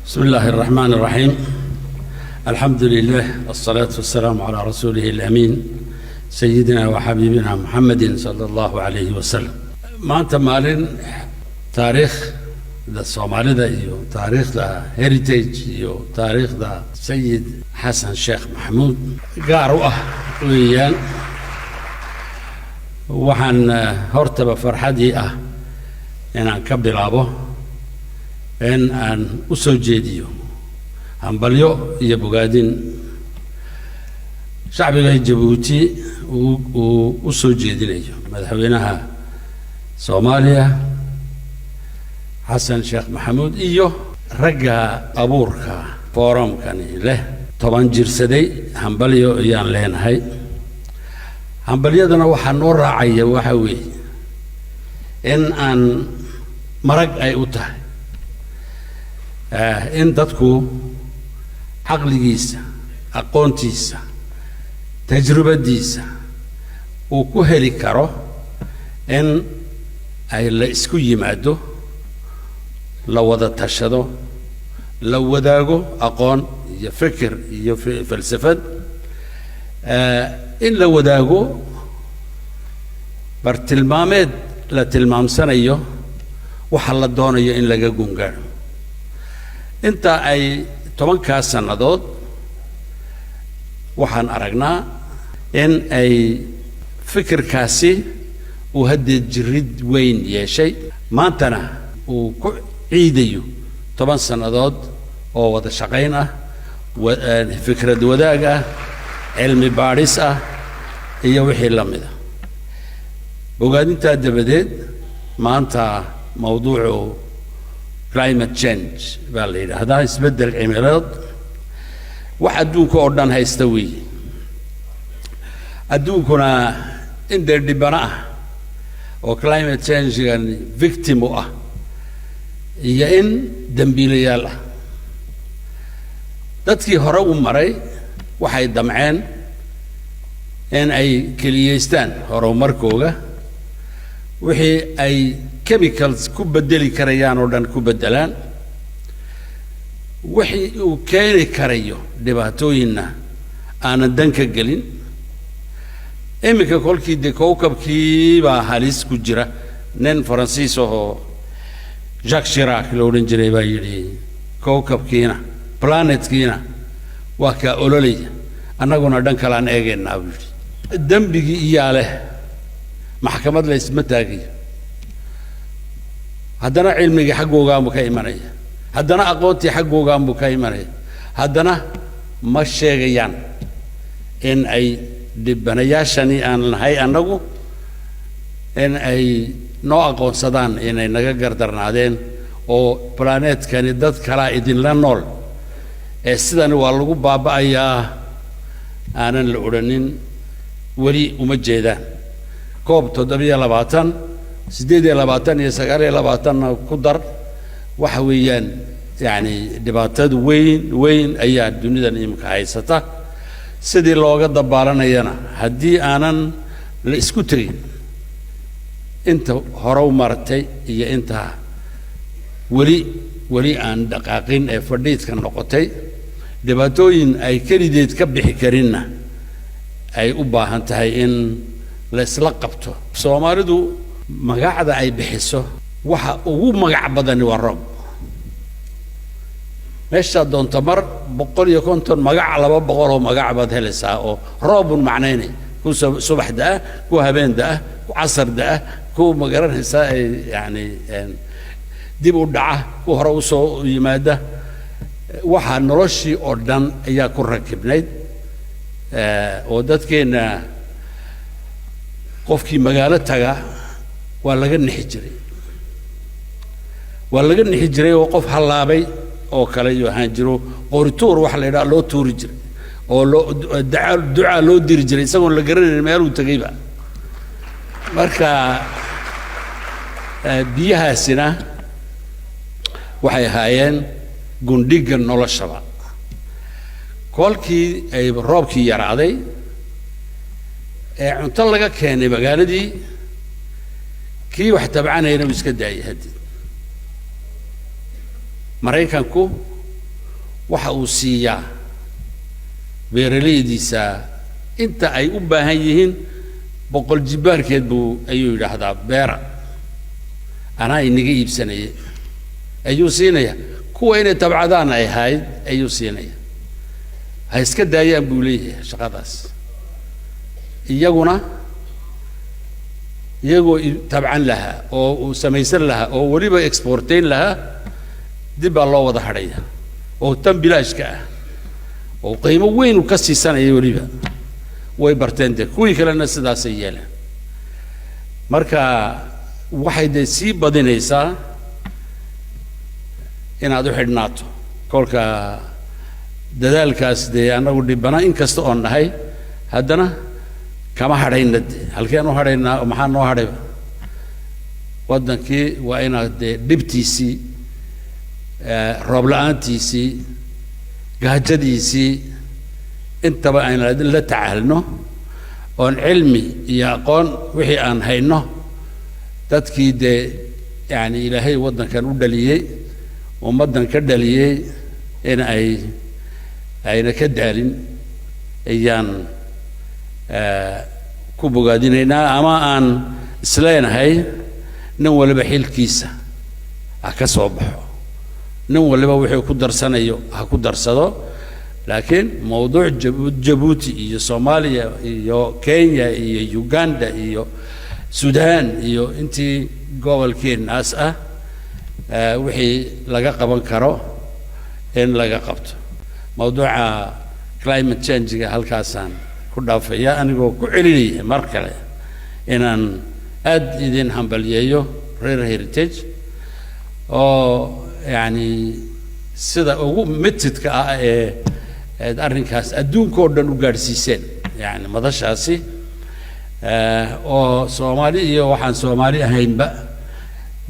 بسم الله الرحمن الرحيم. الحمد لله والصلاة والسلام على رسوله الأمين سيدنا وحبيبنا محمد صلى الله عليه وسلم. ما أنت مالين تاريخ ذا الصومالي ذا تاريخ ذا هيريتيج تاريخ ذا سيد حسن شيخ محمود قاروة ويان وحن هرتب فرحدي إن أنكبل أبوه إن أن أسوجيديو همبليو يبغادين شعبي جيبوتي وأسوجيدين مدحوينها صوماليا حسن شيخ محمود رجع أبوركا فورم كان له طبعا جرسدي همبليو يان لين هاي همبليو دنا وحنور راعي وحوي إن مرق أي أوته إن dadku caqligiisa aqoontiisa tajribadiisa uu ku heli karo in ay la isku yimaado la wada tashado la wadaago aqoon iyo fikir iyo falsafad in la wadaago bartilmaameed la tilmaamsanayo waxa la doonayo in laga gungaaro inta ay 10 sanadood waxaan aragnaa in ay fikirkaasi uu hadda jirid weyn yeeshay maantana uu ku ciidayo 10 sanadood oo wada shaqayn ah fikrad wadaag ah cilmi baaris ah iyo wixii la mid ah bogaadinta dabadeed maanta mawduucu climate change بالي هذا يسبدل عملات واحد دون كوردان هيستوي أدون كنا إن در دبنا أو climate change يعني victim هي إن دمبيلي يلا تذكي هرو مري واحد دمعان إن أي كليستان هرو مركوجا وحي أي chemicals كوبدلي كريان ودان كوبدلان وحي وكيري كريو دباتوينا أنا دنك جلين إمك كل كي دكوكب كي بحاليس كجرا نن فرانسيسو جاك شيراك لورين جري بايري كوكب كينا planet كينا وكا أولولي أنا قلنا دنك لان إيجين نابل الدم بيجي إياله محكمة لإسمتاكي هذانا علمي حقه قام بكيمانية هذانا أقوتي حقه قام بكيمانية هذانا مشيغيان إن أي دبنياشني أن هاي أنغو إن أي نوع أقوت صدان إن أي نغاقر درنادين أو بلانيت كان داد كلا إدين لنول السيدان والغو بابا أيا آنان الأورانين ولي أمجيدان كوب تدبيا لباتان سديدي لباتان يسقاري لباتان كدر وحويان يعني دباتات وين أي الدنيا نيمك عايسته سدي لوجا دبارنا ينا هدي أنا الإسكوتري أنت هرو مرتي هي أنت ولي أن دقائقين فرديت كان نقطي دباتوين أي كريديت كبح كرينا أي أبا هنتهي إن لسلقبته سواماردو مقاعدة أي بحسه وها ومقاع بدني والرب ماشى دون تمر بقول يكون تون مقاع على باب بقوله مقاع بدها لسه راب معنيني كو صبح ده كو هبين ده كو عصر ده كو مقرن هسا يعني دي بدعة كو هروسو يماده وها نرشي أردن يا كو ركبنيد ودت كنا قفكي مقالتها ولا جن حجري ولا جن حجري وقف حلابي أو كلا يهاجروا قرطور وحلا لو تورجري أو لو دعاء لو ديرجري سكون لقرن المال وتجيبها مركا بيها سنة وحي هاين جنديق النول الشباب كل كي أي راب كي يرعدي عنطلقة كان بقالدي كي واحد تبعنا هنا مسكت داعي هدي مريكانكو waxa uu siiyaa beeraleydiisa inta ay u baahan yihiin boqol jibaarkeed buu ayuu yidhaahdaa beera anaa inaga iibsanaya ayuu siinaya kuwa inay tabcadaan ay ahayd ayuu siinaya ha iska daayaan buu leeyahay shaqadaas iyaguna iyagoo tabcan lahaa oo uu samaysan lahaa oo weliba exporteyn lahaa dib baa loo wada hadhaya oo tan bilaashka ah oo qiimo weyn u ka siisanaya weliba way barteen de kuwii kalena sidaasay yeelaan marka waxay de sii badinaysaa inaad u xidhnaato kolka dadaalkaas dee annagu dhibana inkasta oon nahay haddana kama hadhayna de halkeen u hadhaynaa maxaa noo hadhayba waddankii waa inaad dee dhibtiisii roob la-aantiisii gaajadiisii intaba aynu la tacaalno oon cilmi iyo aqoon wixii aan hayno dadkii dee yani ilaahay waddankan u dhaliyey ummaddan ka dhaliyey in ayna ka daalin ayaan ku bogaadinaynaa ama aan isleenahay nin waliba xilkiisa ha ka soo baxo nin waliba wixii ku darsanayo ha ku darsado laakiin mawduuc jabuuti iyo soomaaliya iyo kenya iyo uganda iyo suudaan iyo intii gobolkeenaas ah wixii laga qaban karo in laga qabto mawduuca climate change-ga halkaasaan ku dhaafaya anigoo ku celinaya mar kale inaan aad idin hambalyeeyo reer heritage oo yani sida ugu mitidka ah ee arrinkaas adduunka oo dhan u gaadhsiiseen yani madashaasi oo Soomaali iyo waxaan Soomaali ahaynba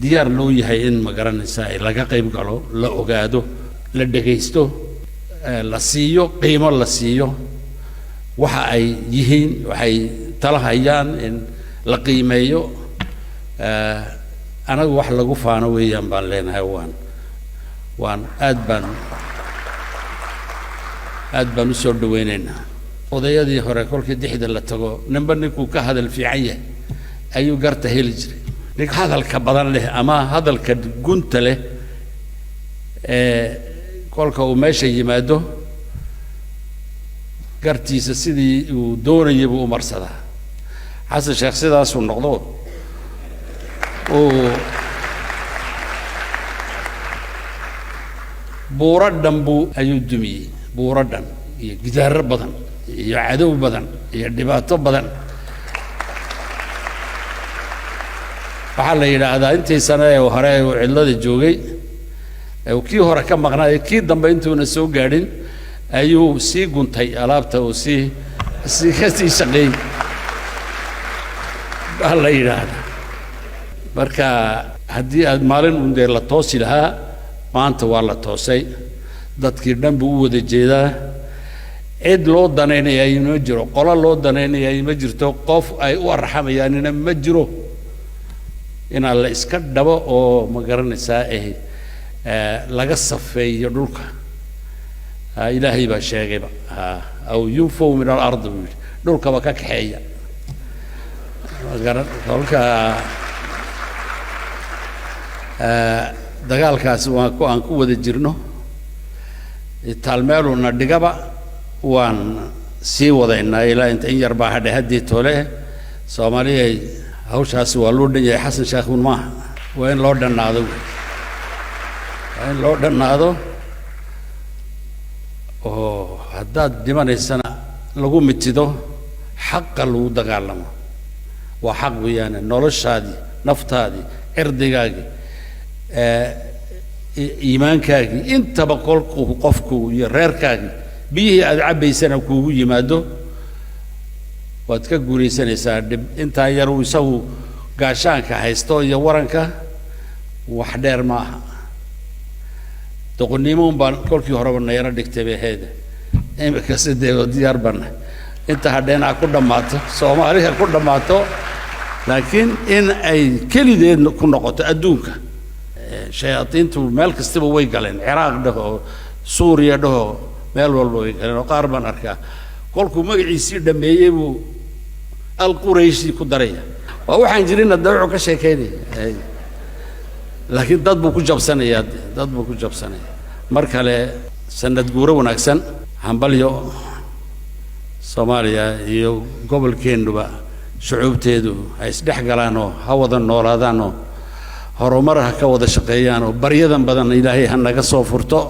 diyaar loo yahay in ma garanaysaa laga qayb galo la ogaado la dhageysto la siiyo qiimo la siiyo waxa ay yihiin waxay tala hayaan in la qiimeeyo anagu wax lagu faano weeyaan baan leenahay waan aad baan u soo dhaweynaynaa odayadii hore kolkii dixda la tago ninba ninkuu ka hadal fiican yahay ayuu garta heli jiray nin hadalka badan leh ama hadalka gunta leh kolka uu meesha yimaado gartiisa sidii uu doonayay buu u marsadaa xasan sheekh sidaasuu noqdo buuro dhan buu ayuu dumiyey buuro dhan iyo gidaaro badan iyo cadow badan iyo dhibaato badan waxaa la yidhaahdaa intii sane ee hore uu cidlada joogay kii hore ka maqnaayo kii dambe intuuna soo gaadhin ayuu sii guntay alaabta uu kasii shaqeeyey baa la yidhaahdaa marka haddii aad maalin un dee la toosi lahaa maanta waa la toosay dadkii dhan buu u wada jeedaa cid loo danaynayaa ma jiro qolo loo danaynayaa ma jirto qof ay u arxamayaanina ma jiro inaa la iska dhabo oo ma garanaysaa laga safeeyo dhulka ilaahay baa sheegayba aw yunfow min alard buu yidhi dhulkaba ka kaxeeya kolka dagaalkaas aan ku wada jirno taalmeeluna dhigaba waan sii wadaynaa ilaa inta in yar baa hadhe haddii tole Soomaaliya hawshaas waa loo dhan yahay xasan sheekh maaha waa in loo dhannaado oo haddaad dhimanaysana lagu mitido xaqa lagu dagaalamo waa xaq weeyaane noloshaadii naftaadii cirdigaagii iimaankaagii intaba kolkuu qofku iyo reerkaagii biyihii aad cabbaysana kuugu yimaado waad ka guulaysanaysaa dhib intaa yar uu isagu gaashaanka haysto iyo waranka wax dheer maaha doqonnimo baan kolkii horeba nayaro dhigtay bay ahayd imika sidee diyaar bana inta hadheenaa ku dhammaato Soomaaliya ku dhammaato laakiin in ay kelideed ku noqoto adduunka shayaatiintu meel kastaba way galeen Ciraaq dhaho suuriya dhaho meel walba way galeen oo qaar baan arkaa kolkuu magaciisii dhameeyey buu al-qurayshi ku daraya waa waxaan jirin hadda wuxuu ka sheekeynaya laakiin dad buu ku jabsanaya mar kale sanad guuro wanaagsan hambalyo Soomaaliya iyo gobolkeenuba shucuubteedu ay isdhex galaan oo ha wada noolaadaan oo horumar ha ka wada shaqeeyaan oo baryadan badan Ilaahay ha naga soo furto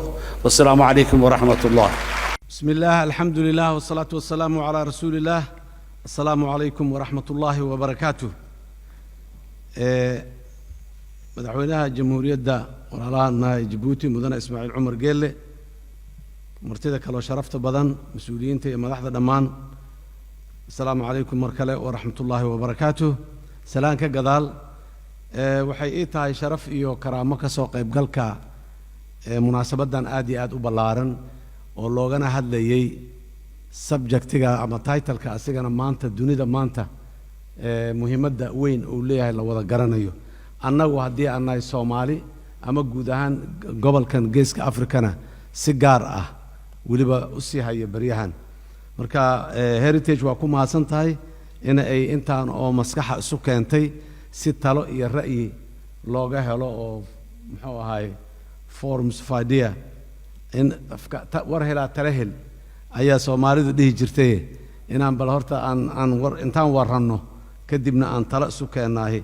wassalaamu calaykum waraxmatullaah bismillaah alxamdulillaah wassalaatu wassalaamu calaa rasuulillaah assalaamu calaykum waraxmatullaahi wabarakaatuh madaxweynaha jamhuuriyadda walaalahana Jabuuti mudane Ismaaciil Cumar Geelle martida kale sharafta badan mas'uuliyiinta iyo madaxda dhammaan assalaamu calaykum mar kale waraxmatullaahi wabarakaatuh salaanka gadaal waxay ii tahay sharaf iyo karaamo ka soo qaybgalka munaasabadan aad iyo aad u ballaaran oo loogana hadlayay subjectiga ama title-ka asigana maanta dunida maanta muhiimadda weyn uu leeyahay la wada garanayo annagu haddii aan nahay Soomaali ama guud ahaan gobolkan geeska Afrikana si gaar ah weliba u sii haya baryahan marka heritage waa ku mahadsan tahay in ay intaan oo maskaxa isu keentay si talo iyo ra'yi looga helo oo muxuu ahay forms of idea in war helaa tala hel ayaa Soomaalidu dhihi jirtay inaan bal horta aan war intaan waranno kadibna aan talo isu keenahay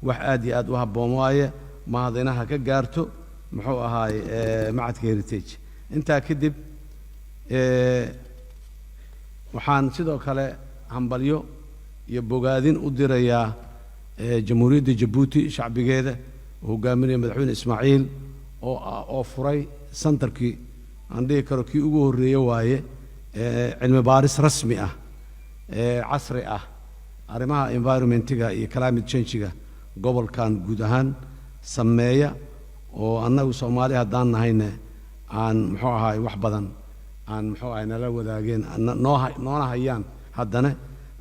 wax aad iyo aad u habboon waaye mahadinaha ka gaarto muxuu ahay macadka heritage intaa kadib waxaan sidoo kale hambalyo iyo bogaadin u dirayaa jamhuuriyadda Jabuuti shacbigeeda oo hogaaminaya madaxweyne Ismaaciil oo furay centerkii aan dhihi karo kii ugu horeeyay waaye cilmi baaris rasmi ah casri ah arrimaha environmentiga iyo climate change-ga gobolkan guud ahaan sameeya oo annagu Soomaali haddaan nahayna aan muxuu ahay wax badan aan muxuu ahay nala wadaageen noona hayaan haddana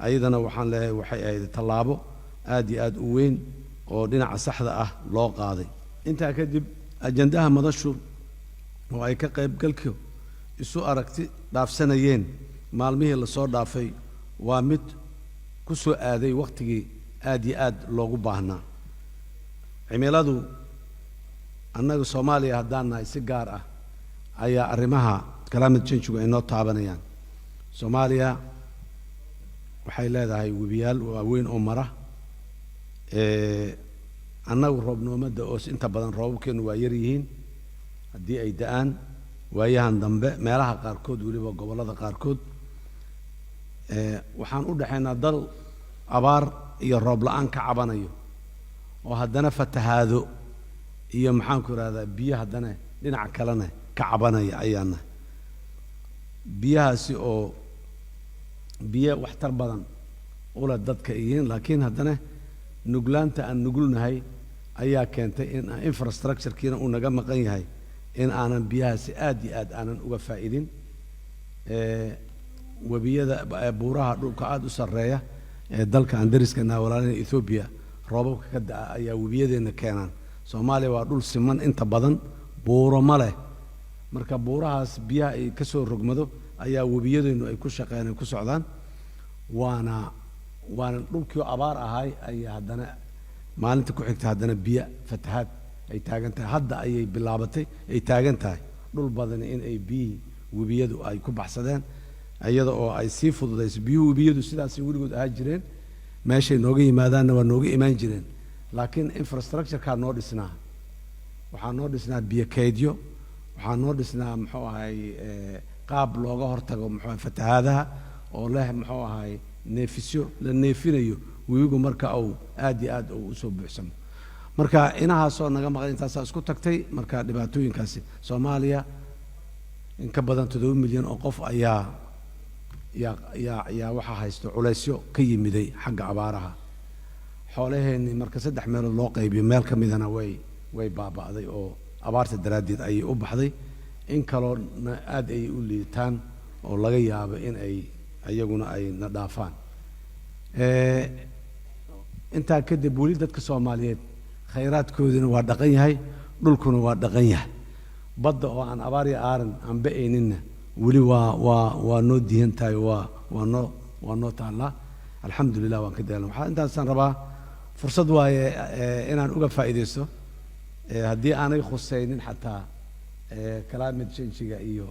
ayadana waxaan leeyahay waxay ahayd tallaabo aad iyo aad u weyn oo dhinaca saxda ah loo qaaday intaa kadib ajandaha madashu oo ay ka qaybgalku isu aragti dhaafsanayeen maalmihii la soo dhaafay waa mid ku soo aaday waqtigii aad iyo aad loogu baahnaa cimiladu annaga Soomaaliya haddaan nahay si gaar ah ayaa arrimaha climate change-gu ay noo taabanayaan Soomaaliya waxay leedahay webiyaal waaweyn oo mara annagu roobnoomada oo inta badan roobabkeenu waa yar yihiin haddii ay da'aan waayahan dambe meelaha qaarkood weliba gobollada qaarkood waxaan u dhaxaynaa dal abaar iyo roob la'aan ka cabanayo oo haddana fatahaado iyo maxaan ku yiraahdaa biyo haddana dhinaca kalena ka cabanaya ayaana biyahaasi oo biyo waxtar badan ula dadka yihiin laakiin haddana nuglaanta aan nugulnahay ayaa keentay in infrastructure-kiina uu naga maqan yahay in aanan biyahaasi aad iyo aad aanan uga faa'iidin webiyada buuraha dhulka aad u sarreeya dalka aan dariskana walaalina Ethiopia roobabka ka da'a ayaa webiyadeena keenaan Soomaaliya waa dhul siman inta badan buuro ma leh marka buurahaas biyaha ay ka soo rogmado ayaa webiyadeenu ay ku shaqeeyaan ay ku socdaan waana dhulkii abaar ahay ayaa haddana maalinta ku xigta haddana biyo fatahaad ay taagan tahay hadda ayay bilaabatay ay taagan tahay dhul badan in ay biyihii webiyadu ay ku baxsadeen iyada oo ay sii fududayso biyuhu webiyadu sidaas weligood ahaa jireen meeshay nooga yimaadaanna waa nooga imaan jireen laakiin infrastructure-ka noo dhisnaa waxaa noo dhisnaa biyo kaydyo waxaa noo dhisnaa muxuu ahay qaab looga hortago muxuu ahay fatahaadaha oo leh muxuu ahay neefisyo la neefinayo webigu marka uu aad iyo aad u soo buuxsamo marka inahaasoo naga maqan intaasaa isku tagtay marka dhibaatooyinkaasi Soomaaliya in ka badan 7 milyan oo qof ayaa waxaa haysto culaysyo ka yimiday xagga abaaraha xoolaheenni marka 3 meelood loo qaybiyo meel ka midana way baaba'day oo abaarta daraaddeed ayay u baxday in kaloo aad ay u liitaan oo laga yaabo in ay ayaguna ay na dhaafaan intaa kadib weli dadka Soomaaliyeed khayraadkooduna waa dhaqan yahay dhulkuna waa dhaqan yahay badda oo aan abaar iyo aaran aan ba'ayninna weli waa noo diihan tahay waa noo taallaa alxamdulilah waan ka daalna waxaa intaasaan rabaa fursad waaye inaan uga faa'iidaysto haddii aanay khusaynin xataa climate change-ga iyo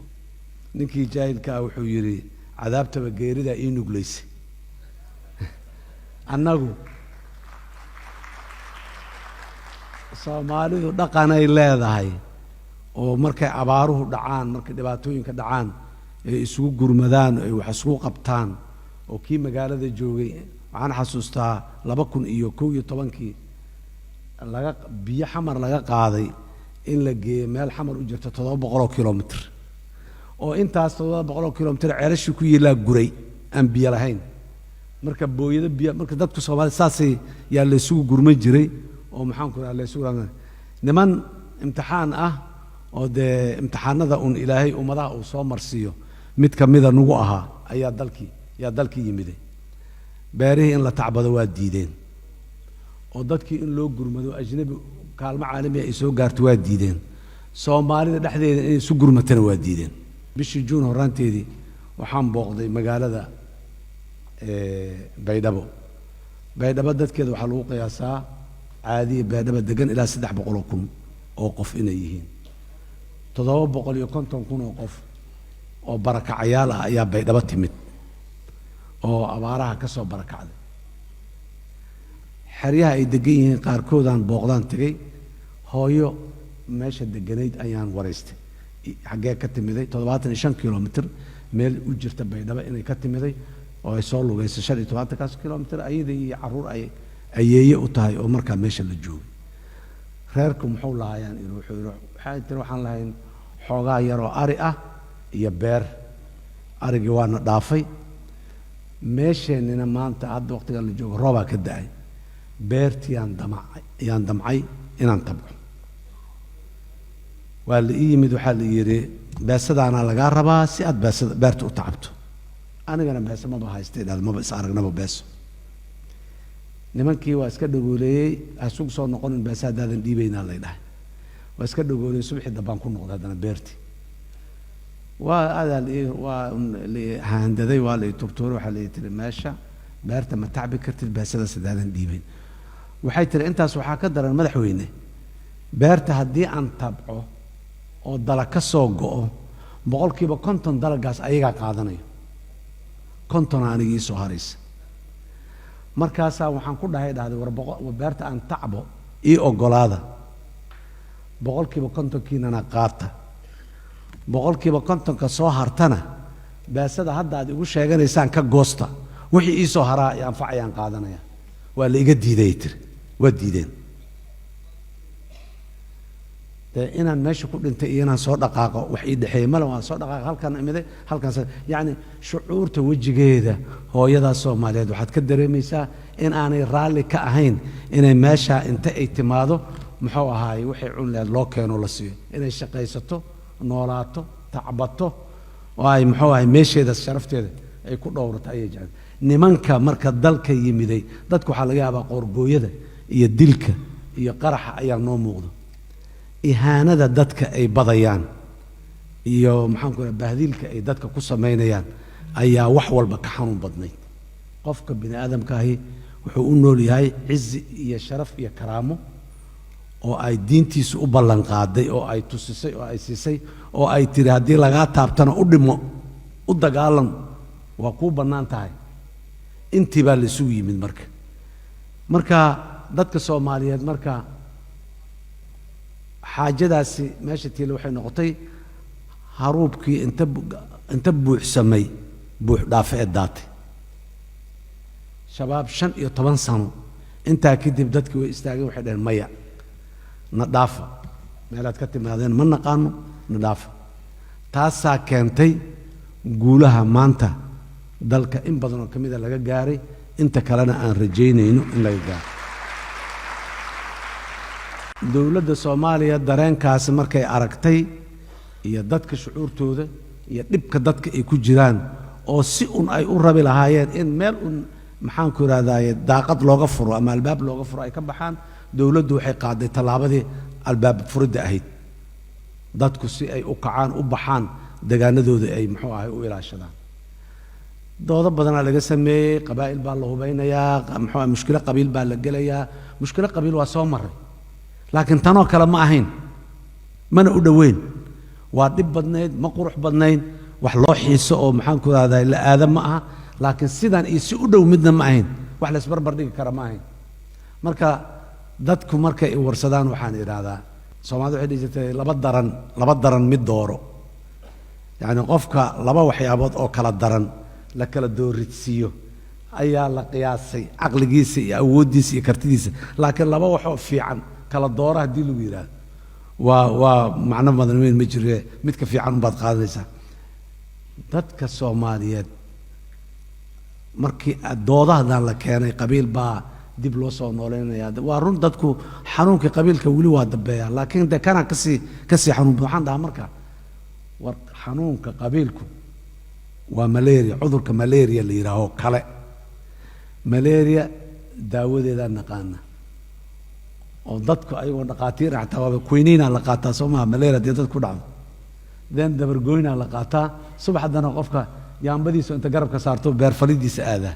ninkii jaahilka ah wuxuu yidhi cadaabtaba geeridaa ii nuglaysay annagu soomaalidu dhaqanay leedahay oo markay abaaruhu dhacaan markay dhibaatooyinka dhacaan ay isugu gurmadaan ay wax isugu qabtaan oo kii magaalada joogay waxaan xasuustaa 2011kii biyo xamar laga qaaday in la geeyo meel xamar u jirto 700 kilomitir oo intaas 700 kilomitir ceelashii ku yeelaa guray aan biyo lahayn marka booyada biyo marka dadku Soomaaliya saasay yaa la isugu gurman jiray oo maxaan ku raadlay suuqan niman imtixaan ah oo de imtixaanada ilaahay ummadaha uu soo marsiyo mid kamida nagu ahaa ayaa dalkii yimiday beerihii in la tacbado waa diideen oo dadkii in loo gurmado ajnabi kaalmo caalami ay soo gaarto waa diideen Soomaalida dhexdeeda in isu gurmatana waa diideen bishii Juun horaanteedii waxaan booqday magaalada baydhabo dadkeeda waxaa lagu qiyaasaa caadi baydhabo degan ilaa 300,000 oo qof inay yihiin 750,000 oo qof oo barakacayaal ah ayaa baydhabo timid oo abaaraha ka soo barakacday xeryaha ay degan yihiin qaarkoodaan booqdaan tagay hooyo meesha deganayd ayaan waraystay xaggee ka timiday 75 kilomitir meel u jirta baydhabo inay ka timiday oo ay soo lugaysay 75 kilomitir ayadii iyo caruur ay ayeeye u tahay oo markaa meesha la joogay reerku muxuu lahaayaan inuu wuxuu waxaan lahayn xoogaa yaroo ari ah iyo beer arigii waana dhaafay meesheenina maanta hadda waqtiga la joogo roobaa ka da'ay beertii yaan damcay inaan tabco waa la ii yimid waxaa la yidhi beesadaana lagaa rabaa si aad beerta u tacabto anigana beesa maba haystay dhaad maba is aragnaba beeso nimankii waa iska dhagooleeyey asugu soo noqonin beesa haddaadan dhiibaynaa lay dhahay waa iska dhagooleeyey subaxii dambaan ku noqday haddana beertii waa handaday waa la turtuuray waxaa la tiri meesha beerta ma tacbi kartid beesada haddaadan dhiibayn waxay tiri intaas waxaa ka daran madaxweyne beerta haddii aan tabco oo dalag ka soo go'o 50% dalagaas ayagaa qaadanayo 50 anigii soo haraysa markaasaa waxaan ku dhahday war beerta aan tacbo ii ogolaada 50%kiinana qaata 50% ka soo hartana beesada hadda aad igu sheeganaysaan ka goosta wixii ii soo haraa anfacayaan qaadanaya waa la iga diiday tiri waa diideen inaan meesha ku dhintay iyo inaan soo dhaqaaqo wax ii dhaxeeyay mala waan soo dhaqaaqo halkan imiday halkaas yaani shucuurta wajigeeda hooyada Soomaaliyeed waxaad ka dareemaysaa in aanay raalli ka ahayn inay meesha inta ay timaado muxuu ahaay wixii cunleed loo keeno la siiyo inay shaqaysato noolaato tacbato oo ay muxuu ahaay meesheeda sharafteeda ay ku dhowrato ayay jecel nimanka marka dalka yimiday dadku waxa laga yaabaa qorgooyada iyo dilka iyo qaraxa ayaa noo muuqdo ihaanada dadka ay badayaan iyo maxaan ku rahay bahdilka ay dadka ku sameynayaan ayaa wax walba ka xanuun badnayd qofka bini aadamka ahi wuxuu u nool yahay cizi iyo sharaf iyo karaamo oo ay diintiisu u ballan qaaday oo ay tusisay oo ay siisay oo ay tiri haddii lagaa taabtana u dhimo u dagaalan waa kuu bannaan tahay intii baa la isugu yimid marka dadka Soomaaliyeed marka xaajadaasi meesha tiil waxay noqotay haruubkii inta buuxsamay buux dhaafay daatay shabaab 15 sano intaa kadib dadkii way istaageen waxay dhaheen maya na dhaafa meelaad ka timaadeen ma naqaano na dhaafa taasaa keentay guulaha maanta dalka in badan oo kamida laga gaaray inta kalena aan rajaynayno in laga gaaro dawladda Soomaaliya dareenkaas markay aragtay iyo dadka shucuurtooda iyo dhibka dadka ay ku jiraan oo si ay u rabi lahaayeen in meel maxaan ku raadaaye daaqad looga furo ama albaab looga furo ay ka baxaan dawladdu waxay qaaday talaabadii albaab furidda ahayd dadku si ay u kacaan u baxaan deegaanadooda ay muxuu ahay u ilaashadaan doodo badanaa laga sameeyey qabaa'il baa la hubeynayaa muxuu ahay mushkilo qabiil baa la gelayaa mushkilo qabiil waa soo maray laakiin tanoo kale ma ahayn mana u dhoweyn waa dhib badnayd ma qurux badnayn wax loo xiiso oo maxaan ku rahdaa la aada ma aha laakiin sidan iyo si u dhow midna ma ahayn wax la isbarbar dhigi kara ma ahayn marka dadku markay i warsadaan waxaan idhaahdaa soomaalida waxay dhihi jirtay laba daran mid dooro yacni qofka laba waxyaabood oo kala daran la kala dooridsiiyo ayaa la qiyaasay caqligiisa iyo awooddiisa iyo kartidiisa laakiin laba waxoo fiican kala dooro haddii lagu yidhaahdo waa macno badan weyn ma jire midka fiican unbaad qaadanaysaa dadka soomaaliyeed markii doodahadan la keenay qabiil baa dib loo soo nooleynaya waa run dadku xanuunka qabiilka weli waa dambeeya laakiin de kana kasii xanuun waxaan dhahaa marka war xanuunka qabiilku waa malaria cudurka malaria la yidhaaho kale malaria daawadeedaan naqaana oo dadku ayagoo dhaqaatiir xataa waaba quinina la qaataa soo maha malaria dee dad ku dhacdo den dabargoyna la qaataa subax haddana qofka yaambadiisu inta garabka saarto beerfalidiisa aadaa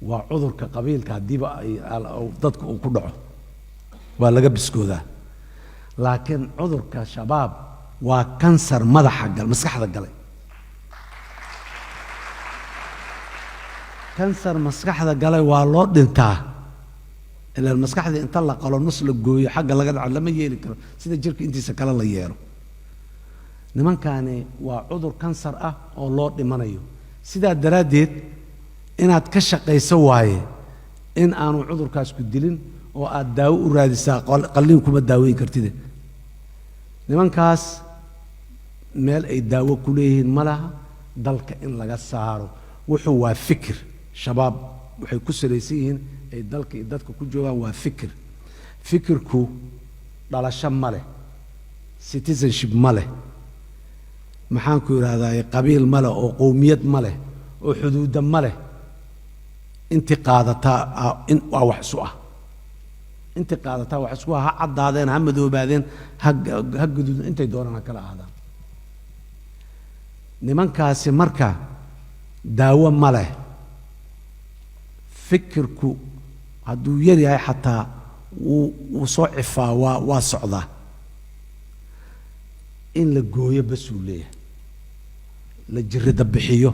waa cudurka qabiilka haddiiba dadku uu ku dhaco waa laga biskoodaa laakiin cudurka shabaab waa kansar maskaxda galay kansar maskaxda galay waa loo dhintaa ilaa maskaxda inta la qalo nus la gooyo xagga laga dhaco lama yeeli karo sida jirka intiisa kale la yeelo nimankani waa cudur kansar ah oo loo dhimanayo sidaa daraaddeed inaad ka shaqayso waaye in aanu cudurkaas ku dilin oo aad daawo u raadisaa qalliin kuma daaweyn kartide nimankaas meel ay daawo ku leeyihiin ma laha dalka in laga saaro wuxuu waa fikir shabaab waxay ku salaysan yihiin ay dalka iyo dadka ku joogaan waa fikirku dhalasho ma leh citizenship ma leh maxaan ku idhaahdaa qabiil ma leh oo qowmiyad ma leh oo xuduuda ma leh intii qaadataa waa wax isu ah intii qaadataa wax isku ah ha caddaadeen ha madoobaadeen ha guduudeen intay doonaan ha kala ahaadaan nimankaasi marka daawo ma leh fikirku hadduu yar yahay xataa wuu soo cifaa waa socdaa in la gooyo basuu leeyahay la jirida bixiyo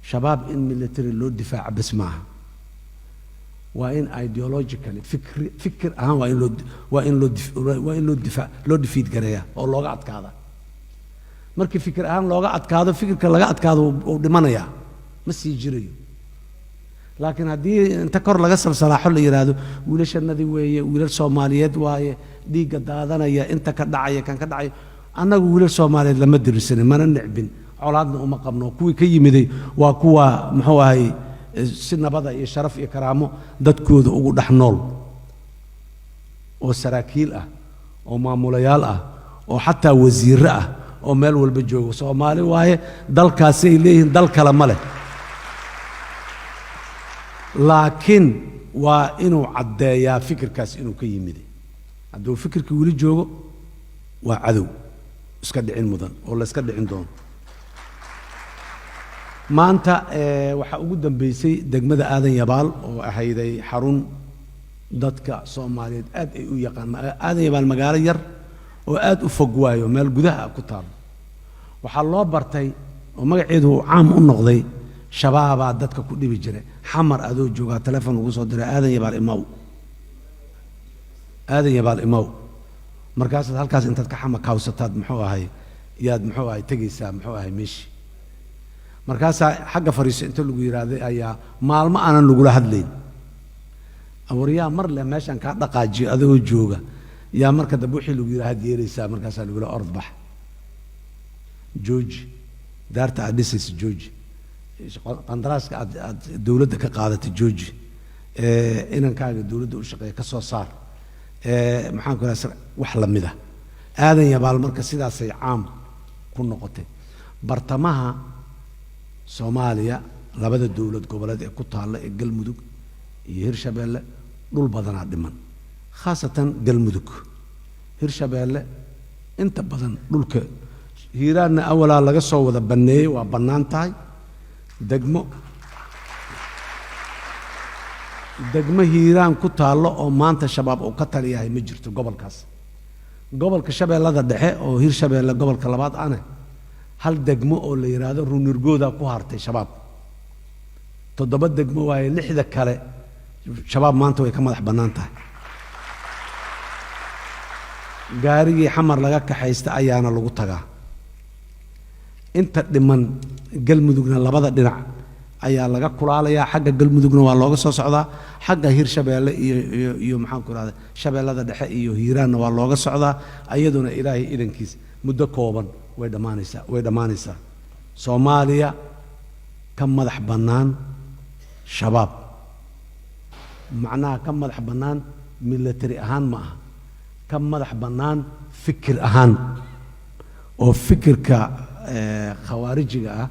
shabaab in military loo difaaco bas maaha waa in ideologically fikir ahaan waa in loo difiid gareeya oo looga adkaada markii fikir ahaan looga adkaado fikirka laga adkaado uu dhimanayaa ma sii jirayo laakiin haddii inta kor laga salsalaaxo la yidhaahdo wiilashanadii weeye wiilal soomaaliyeed waaye dhiigga daadanaya inta ka dhacaya kan ka dhacaya annagu wiilal soomaaliyeed lama dirisanin mana necbin colaadna uma qabno kuwii ka yimiday waa kuwa muxuu ahay si nabada iyo sharaf iyo karaamo dadkooda ugu dhex nool oo saraakiil ah oo maamulayaal ah oo xataa wasiirro ah oo meel walba joogo soomaali waaye dalkaasay leeyihiin dal kale ma leh laakiin waa inuu caddeeyaa fikirkaas inuu ka yimiday hadduu fikirkii weli joogo waa cadow iska dhicin mudan oo la iska dhicin doono maanta waxaa ugu dambeysay degmada aadan yabaal oo ahayday xarun dadka soomaaliyeed aad ay u yaqaan aadan yabaal magaalo yar oo aad u fog waayo meel gudaha ku taalo waxaa loo bartay oo magaceedu uu caam u noqday shabaabaa dadka ku dhibi jiray xamar adoo joogaa telefoon ugu soo diray aadan yabaal imaw markaasaad halkaas intaad ka xamakawsataad muxuu ahay yaad muxuu ahay tegaysaa muxuu ahay meeshii markaasaa xagga fariiso inta lagu yidhaahday ayaa maalmo aanan lagula hadlayn waryaa mar leh meeshaan kaa dhaqaajiyo adoo jooga yaa marka dambe wixii lagu yidhaha had yeelaysaa markaasaa lagu yidhaha ord bax jooji daarta aad dhisaysa jooji qandaraaska aad dowladda ka qaadatay jooji inankaaga dowladda u shaqeeya ka soo saar maxaan ku idhaha wax la mid ah aadan yabaal marka sidaasay caam ku noqotay bartamaha soomaaliya labada dowlad goboleed ee ku taalla ee galmudug iyo hirshabeelle dhul badanaa dhiman khaasatan galmudug hirshabeelle inta badan dhulka hiiraanna awalaa laga soo wada banneeyey waa bannaan tahay degmo hiiraan ku taallo oo maanta shabaab uu ka taliyahay ma jirto gobolkaas gobolka shabeellada dhexe oo hirshabeelle gobolka labaad ane hal degmo oo la yidhaahdo runirgoodaa ku hartay shabaab 7 degmo waaye 6 kale shabaab maanta way ka madax bannaan tahay gaarigii xamar laga kaxaysta ayaana lagu tagaa inta dhiman galmudugna labada dhinac ayaa laga kulaalayaa xagga galmudugna waa looga soo socdaa xagga hirshabeelle iyo maxaan ku rahdaa shabeellada dhexe iyo hiiraanna waa looga socdaa ayaduna ilaahay idankiis muddo kooban way dhammaanaysaa soomaaliya ka madax bannaan shabaab macnaha ka madax bannaan military ahaan ma aha ka madax bannaan fikir ahaan oo fikirka khawaarijiga ah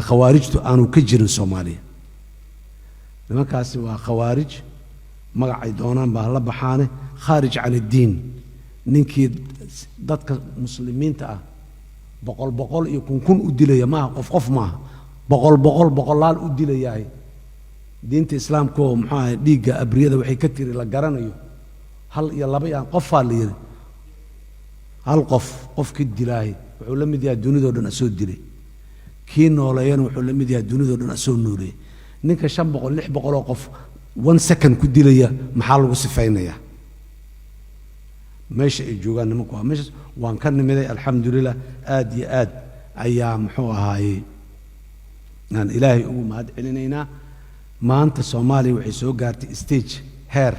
khawaarijtu aanu ka jirin Soomaaliya nimankaasi waa khawaarij magacay doonaan baa la baxaane kharij aan diin ninkii dadka muslimiinta ah boqol iyo kun u dilaya ma qof ma boqolaal u dilayay diinta islaamka oo maxaa dhiiga abriyada waxay ka tiri la garanayo hal iyo laba aan qof faaliyin hal qofkii dilay wuxuu la mid yahay dunida oo dhan soo dilay kii nooleeyana wuxuu la mid yahay dunida oo dhan soo nooleeyay ninka 500 600 oo qof 1 second ku dilaya maxaa lagu sifeynaya meesha ay joogaan nimanku waa meesha waan ka nimiday alxamdulillah aad iyo aad ayaa muxuu ahaayay aan ilaahay ugu mahad celinaynaa maanta Soomaaliya waxay soo gaartay stage heer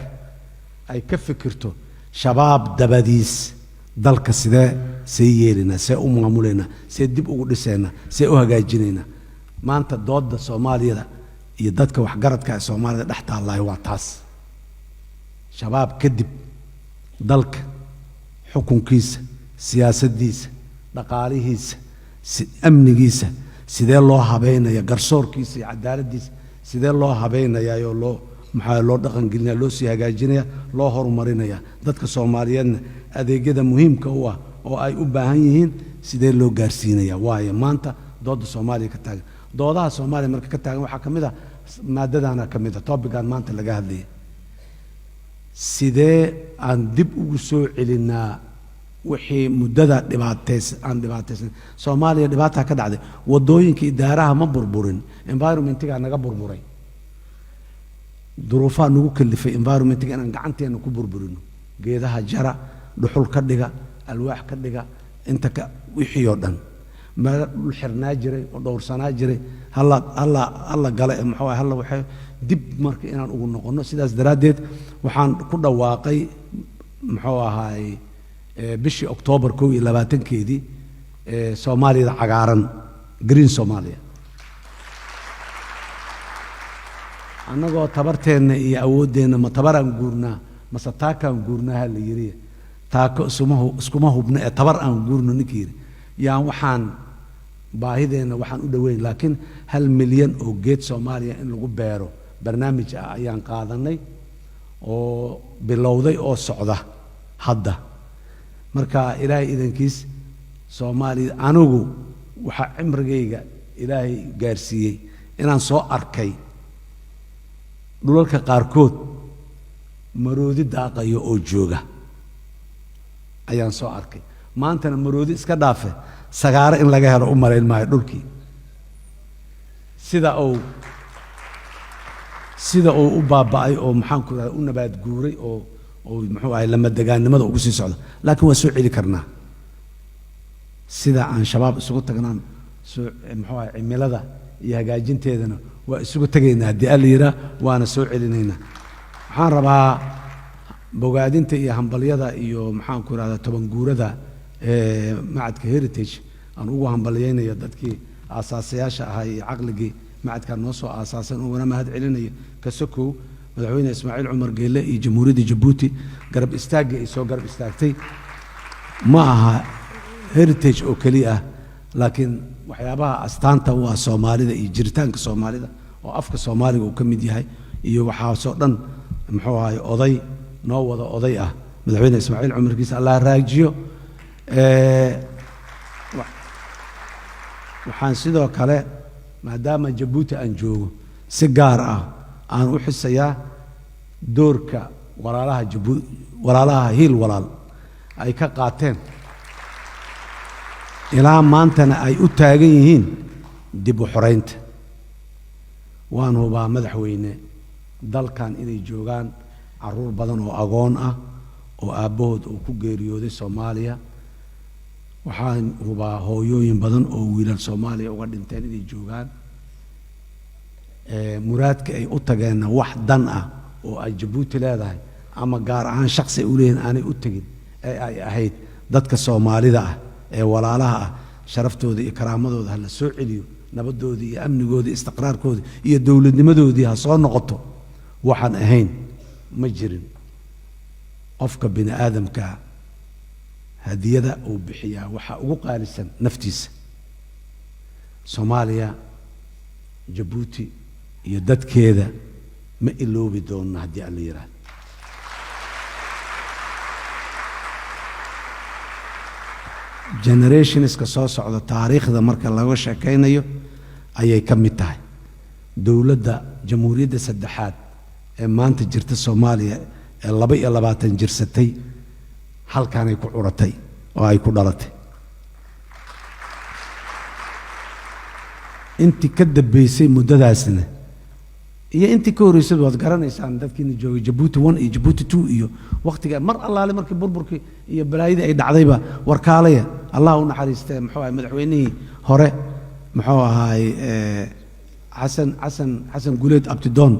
ay ka fikirto shabaab dabadiis dalka sidee yeelina see u maamuleyna see dib ugu dhisayna see u hagaajinayna maanta doodda Soomaaliyada iyo dadka wax garadka ee Soomaalida dhex taallay waa taas shabaab kadib dalka xukunkiisa siyaasadiisa dhaqaalihiisa amnigiisa sidee loo habeynaya garsoorkiisa iyo cadaaladiisa sidee loo habeynaya oo loo dhaqan gelinaya loo sii hagaajinaya loo horumarinaya dadka Soomaaliyeedna adeegyada muhiimka u ah oo ay u baahan yihiin sidee loo gaarsiinaya waaye maanta doodda Soomaaliya ka taagan doodaha Soomaaliya marka ka taagan waxa kamid ah maadadana kamid ah topican maanta laga hadlayay sidee aan dib ugu soo celinaa wixii muddada dhibaataysan Soomaaliya dhibaato ka dhacday wadooyinka idaaraha ma burburin environmentiga naga burburay duruufaha nagu kalifay environmentiga inaan gacanteena ku burburino geedaha jara dhuxul ka dhiga alwaax ka dhiga inta ka wixii oo dhan ma xirnaa jiray oo dhowrsanaa jiray halla gale muxuu ahaa halla waxay dib marka inaan ugu noqono sidaas daraadeed waxaan ku dhawaaqay muxuu ahaay bishii October 22keedii Soomaalida cagaaran green Soomaaliya annagoo tabarteena iyo awoodeena ma tabaraan guurnaa ma sataakaan guurnaa la yiri taako iskuma hubna ee tabar aan guurno ninkii yaan waxaan baahideena waxaan u dhaweyn laakiin 1 milyan oo geed Soomaaliya in lagu beero barnaamij ah ayaan qaadanay oo bilowday oo socda hadda marka ilaahay idankiis Soomaaliya anigu waxa cimrigayga ilaahay gaarsiiyay inaan soo arkay dhulalka qaarkood maroodi daaqayo oo jooga ayaan soo arkay maantana maroodi iska dhaafe sagaaro in laga helo u maleyn maayo dhulkii sida uu u baaba'ay oo maxaan ku rahay u nabaad guuray oo muxuu ahay lama degaanimada ugu sii socdo laakiin waa soo celi karnaa sida aan shabaab isugu tagnaan muxuu ahay cimilada iyo hagaajinteedana waa isugu tagaynaa haddii alla yiraa waana soo celinaynaa waxaan rabaa bogaadinta iyo hambalyada iyo maxaan ku rahdaa toban guurada macadka heritage aan ugu hambalyaynayo dadkii aasaasiyaasha ahaa iyo caqligii macadka noo soo aasaasan uguna mahad celinayo kasokow madaxweyne Ismaaciil Cumar Geelle iyo Jamhuuriyadda Djibouti garab istaagay ay soo garab istaagtay ma aha heritage oo kaliya ah laakiin waxyaabaha astaanta waa Soomaalida iyo jiritaanka Soomaalida oo afka Soomaaliga uu ka mid yahay iyo waxa soo dhan muxuu ahay oday noo wada oday ah madaxweyne Ismaaciil Cumarkiisa Allah raajiyo waxaan sidoo kale maadaama Jabuuti aan joogo si gaar ah aan u xisayaa doorka walaalaha hiil walaal ay ka qaateen ilaa maantana ay u taagan yihiin dib u xoreynta waan hubaa madaxweyne dalkan inay joogaan caruur badan oo agoon ah oo aabbahood uu ku geeriyooday Soomaaliya waxaan hubaa hooyooyin badan oo wiilal Soomaaliya uga dhinteen inay joogaan muraadka ay u tageen wax dan ah oo ay Jabuuti leedahay ama gaar ahaan shakhsi u leeyahay aanay u tagin ay ahayd dadka Soomaalida ah ee walaalaha ah sharaftooda iyo karaamadooda ha la soo celiyo nabadoodii iyo amnigoodii istiqraarkoodii iyo dawladnimadoodii ha soo noqoto waxaan ahayn ma jirin qofka bini aadamka hadiyada uu bixiyaa waxa ugu qaalisan naftiisa Soomaaliya Jabuuti iyo dadkeeda ma iloobi doona haddii aan la yiraahdo generationska soo socda taariikhda marka laga sheekaynayo ayay ka mid tahay dawladda jamhuuriyadda saddexaad ee maanta jirta Soomaaliya ee 22 jirsatay halkaan ay ku curatay oo ay ku dhalatay intii ka dambeysay muddadaasna iyo intii ka horeysay waad garanaysaan dadkiina joogay Jabuuti 1 iyo Jabuuti 2 iyo waqtiga mar allaale markii burburkii iyo balaayada ay dhacdayba warkaalaya Allah u naxariistay muxuu ahay madaxweynihii hore muxuu ahay xasan guleed abtidoon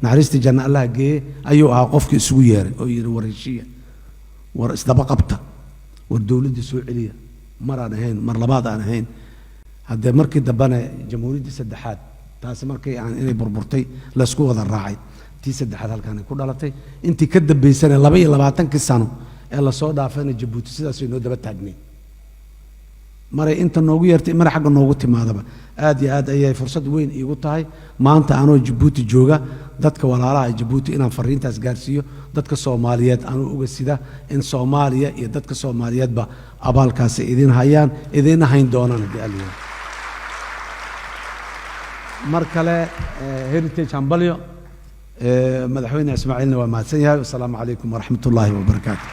naxariistii janna Allah geeyay ayuu ahaa qofkii isugu yeeray oo yiri war heshiya war isdaba qabta war dawladda soo celiya mar aan ahayn mar labaad aan ahayn haddii markii dambana jamhuuriyadda saddexaad taasi markii aan inay burburtay la isku wada raacay tii saddexaad halkaan ay ku dhalatay intii ka dambeysana 22 sano ee la soo dhaafayna Jabuuti sidaas ay noo daba taagnay maray inta noogu yeertay mar xagga noogu timaadaba aad iyo aad ayay fursad weyn iigu tahay maanta anoo Jabuuti jooga dadka walaalaha Jabuuti inaan fariintaas gaarsiiyo dadka Soomaaliyeed aan uga sida in Soomaaliya iyo dadka Soomaaliyeedba abaalkaas idin hayaan idin hayn doonaan hadii Alle mar kale heritage hambalyo madaxweyne Ismaaciilna waa mahadsan yahay. Assalaamu calaykum waraxmatullaahi wabarakaatuh.